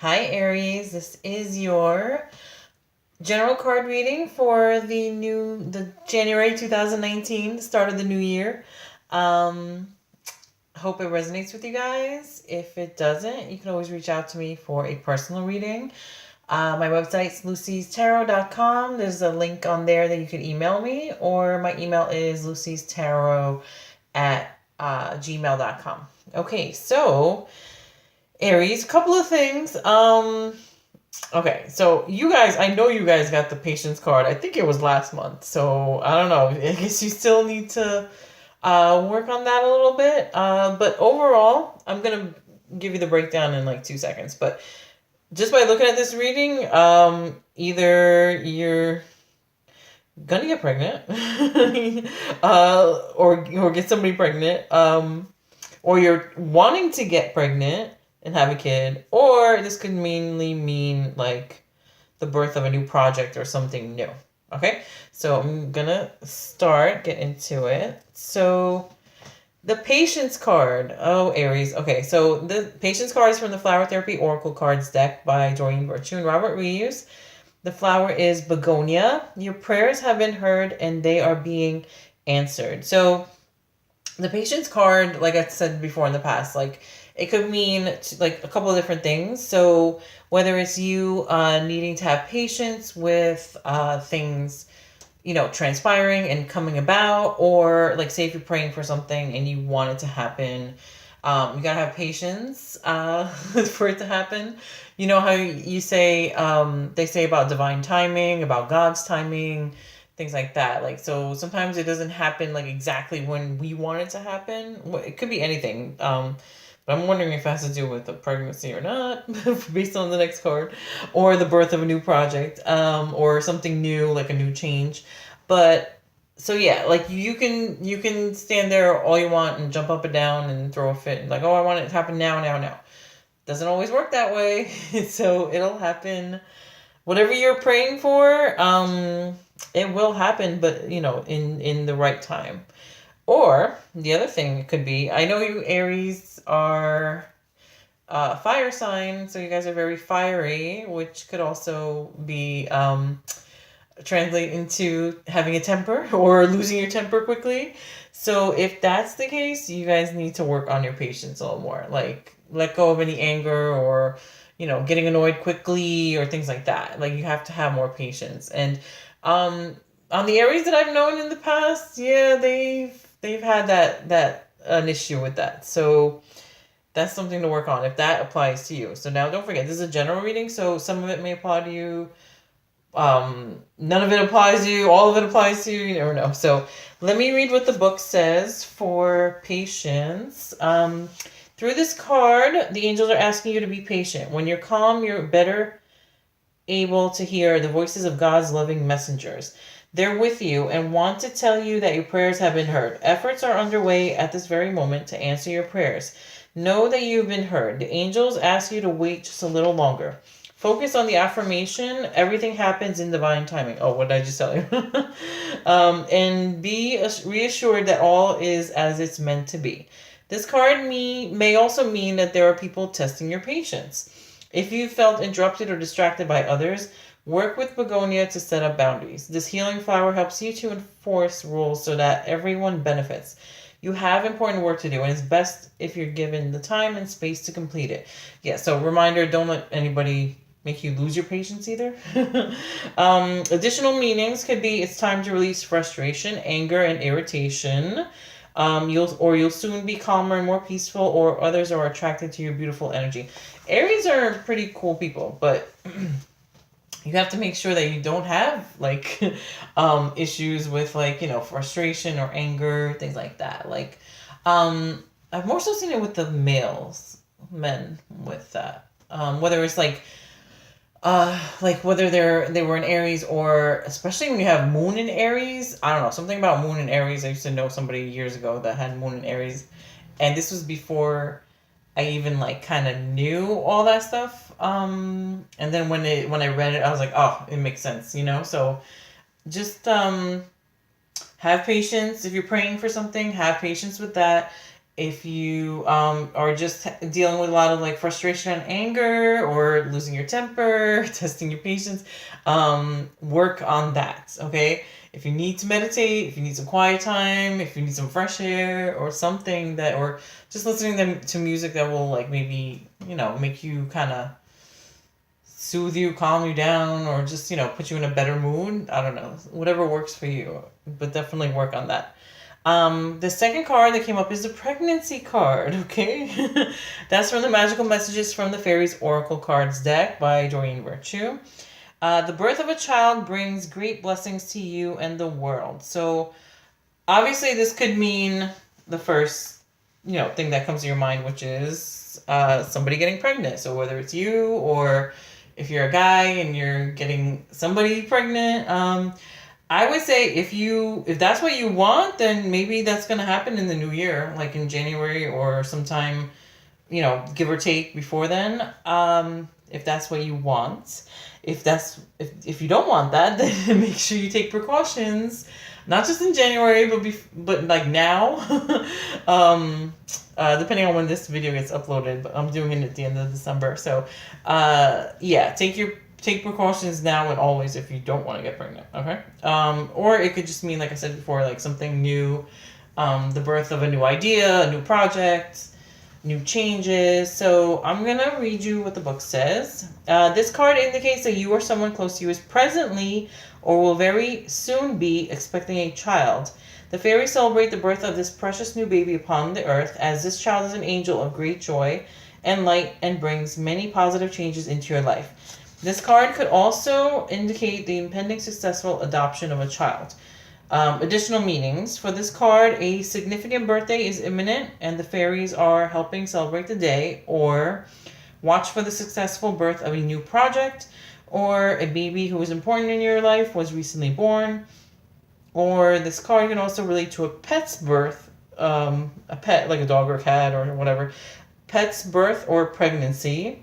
Hi Aries, this is your general card reading for the January 2019, the start of the new year. Um Hope it resonates with you guys. If it doesn't, you can always reach out to me for a personal reading. My website's lucystarot.com. There's a link on there that you can email me, or my email is lucystarot at gmail.com. Okay, so Aries, a couple of things. Okay, so you guys, I know you guys got the patience card. I think it was last month. So I don't know. I guess you still need to work on that a little bit. But overall, I'm gonna give you the breakdown in like 2 seconds. But just by looking at this reading, either you're gonna get pregnant, or get somebody pregnant, or you're wanting to get pregnant and have a kid, or this could mainly mean like the birth of a new project or something new. Okay, so I'm gonna get into it. So the patience card. Oh, Aries. Okay, so the patience card is from the Flower Therapy Oracle Cards deck by Doreen Virtue and Robert Reeves. The flower is begonia. Your prayers have been heard and they are being answered. So the patience card, like I said before in the past, like it could mean like a couple of different things. So whether it's you needing to have patience with things, transpiring and coming about, or like say if you're praying for something and you want it to happen, you gotta have patience for it to happen. You know how you say, they say about divine timing, about God's timing, things like that. Like, so sometimes it doesn't happen like exactly when we want it to happen. It could be anything. But I'm wondering if it has to do with the pregnancy or not, based on the next card, or the birth of a new project, or something new, like a new change. But so yeah, like you can stand there all you want and jump up and down and throw a fit and like, oh, I want it to happen now, now, now. Doesn't always work that way. So it'll happen. Whatever you're praying for, it will happen, but in the right time. Or the other thing could be, I know you Aries are fire sign, so you guys are very fiery, which could also be translate into having a temper or losing your temper quickly. So if that's the case, you guys need to work on your patience a little more. Like let go of any anger or getting annoyed quickly or things like that. Like you have to have more patience. And on the Aries that I've known in the past, yeah, they've had that an issue with that. So that's something to work on if that applies to you. So now don't forget, this is a general reading, so some of it may apply to you. None of it applies to you. All of it applies to you. You never know. So let me read what the book says for patience. Through this card, the angels are asking you to be patient. When you're calm, you're better able to hear the voices of God's loving messengers. They're with you and want to tell you that your prayers have been heard. Efforts are underway at this very moment to answer your prayers. Know that you've been heard. The angels ask you to wait just a little longer. Focus on the affirmation. Everything happens in divine timing. Oh, what did I just tell you? And be reassured that all is as it's meant to be. This card may also mean that there are people testing your patience. If you felt interrupted or distracted by others, work with begonia to set up boundaries. This healing flower helps you to enforce rules so that everyone benefits. You have important work to do, and it's best if you're given the time and space to complete it. Yeah, so reminder, don't let anybody make you lose your patience either. Additional meanings could be it's time to release frustration, anger, and irritation. You'll soon be calmer and more peaceful, or others are attracted to your beautiful energy. Aries are pretty cool people, but you have to make sure that you don't have like issues with like frustration or anger, things like that. Like I've more so seen it with the men with that. Whether it's like whether they were in Aries, or especially when you have moon in Aries. I don't know, something about moon in Aries. I used to know somebody years ago that had moon in Aries, and this was before I even like kind of knew all that stuff. And then when I read it, I was like, oh, it makes sense, So just have patience if you're praying for something. Have patience with that, If you are just dealing with a lot of like frustration and anger, or losing your temper, testing your patience, work on that, okay? If you need to meditate, if you need some quiet time, if you need some fresh air or something that, or just listening to music that will like maybe, make you kind of soothe you, calm you down, or just, put you in a better mood. I don't know. Whatever works for you. But definitely work on that. The second card that came up is the pregnancy card, okay? That's from the Magical Messages from the Fairies Oracle Cards deck by Doreen Virtue. The birth of a child brings great blessings to you and the world. So, obviously, this could mean the first, thing that comes to your mind, which is somebody getting pregnant. So, whether it's you, or if you're a guy and you're getting somebody pregnant, I would say if that's what you want, then maybe that's gonna happen in the new year, like in January or sometime, give or take before then. If that's what you want. If you don't want that, then make sure you take precautions, not just in January, but like now. Depending on when this video gets uploaded, but I'm doing it at the end of December. So, yeah, take precautions now and always if you don't want to get pregnant, okay? Or it could just mean, like I said before, like something new, the birth of a new idea, a new project, new changes. So I'm going to read you what the book says. This card indicates that you or someone close to you is presently or will very soon be expecting a child. The fairies celebrate the birth of this precious new baby upon the earth, as this child is an angel of great joy and light and brings many positive changes into your life. This card could also indicate the impending successful adoption of a child. Additional meanings. For this card, a significant birthday is imminent and the fairies are helping celebrate the day, or watch for the successful birth of a new project, or a baby who is important in your life was recently born, or this card can also relate to a pet's birth, a pet like a dog or cat or whatever, pet's birth or pregnancy,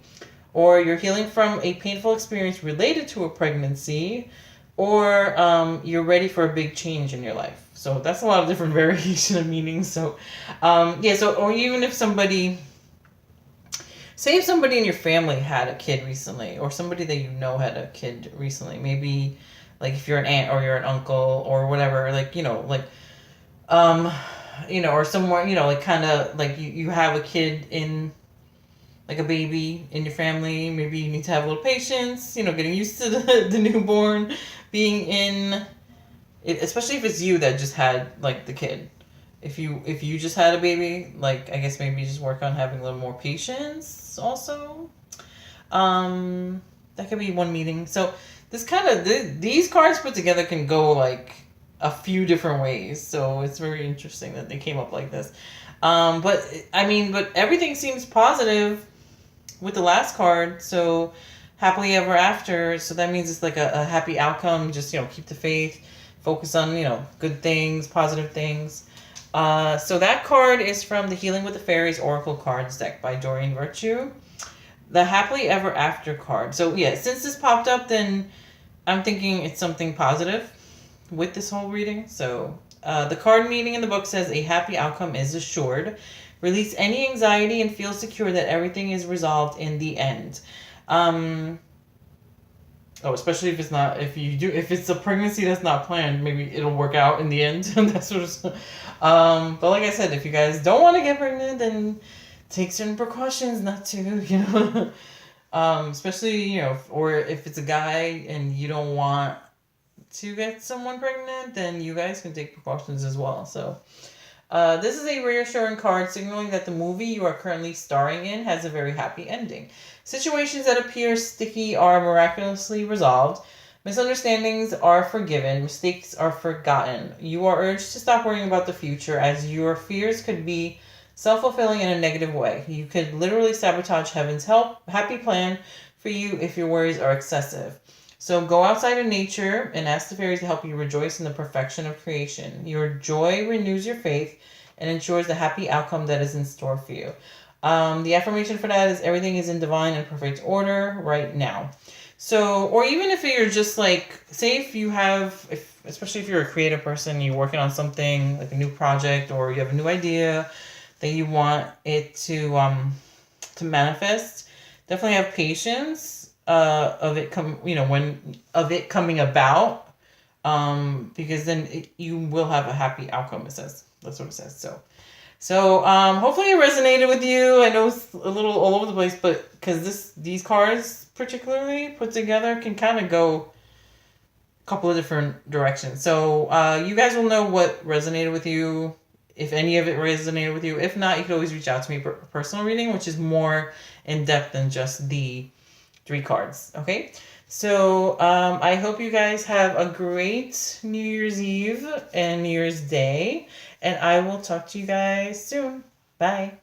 or you're healing from a painful experience related to a pregnancy, or you're ready for a big change in your life. So that's a lot of different variation of meanings. So, or even if say if somebody in your family had a kid recently, or somebody that you know had a kid recently, maybe like if you're an aunt or you're an uncle or whatever, like, or someone, like kind of like you have a kid in, like a baby in your family, maybe you need to have a little patience, getting used to the newborn being in it, especially if it's you that just had like the kid. If you just had a baby, like I guess maybe just work on having a little more patience also. That could be one meeting. So this these cards put together can go like a few different ways. So it's very interesting that they came up like this. But everything seems positive with the last card. So happily ever after. So that means it's like a happy outcome. Just, keep the faith, focus on, good things, positive things. So that card is from the Healing with the Fairies Oracle Cards deck by Doreen Virtue. The Happily Ever After card. So yeah, since this popped up, then I'm thinking it's something positive with this whole reading. So the card meaning in the book says a happy outcome is assured. Release any anxiety and feel secure that everything is resolved in the end. Especially if it's a pregnancy that's not planned, maybe it'll work out in the end. That sort of stuff. But like I said, if you guys don't want to get pregnant, then take certain precautions not to, especially, or if it's a guy and you don't want to get someone pregnant, then you guys can take precautions as well. So, this is a reassuring card signaling that the movie you are currently starring in has a very happy ending. Situations that appear sticky are miraculously resolved. Misunderstandings are forgiven. Mistakes are forgotten. You are urged to stop worrying about the future, as your fears could be self-fulfilling in a negative way. You could literally sabotage heaven's happy plan for you if your worries are excessive. So go outside in nature and ask the fairies to help you rejoice in the perfection of creation. Your joy renews your faith and ensures the happy outcome that is in store for you. The affirmation for that is everything is in divine and perfect order right now. So, or even if you're just like, say especially if you're a creative person, you're working on something like a new project, or you have a new idea, that you want it to manifest. Definitely have patience of it of it coming about, because then you will have a happy outcome. It says that's what it says. So hopefully it resonated with you. I know it's a little all over the place, but because these cards particularly put together can kind of go a couple of different directions. So you guys will know what resonated with you, if any of it resonated with you. If not, you can always reach out to me for personal reading, which is more in depth than just the 3 cards. Okay. So I hope you guys have a great New Year's Eve and New Year's Day. And I will talk to you guys soon. Bye.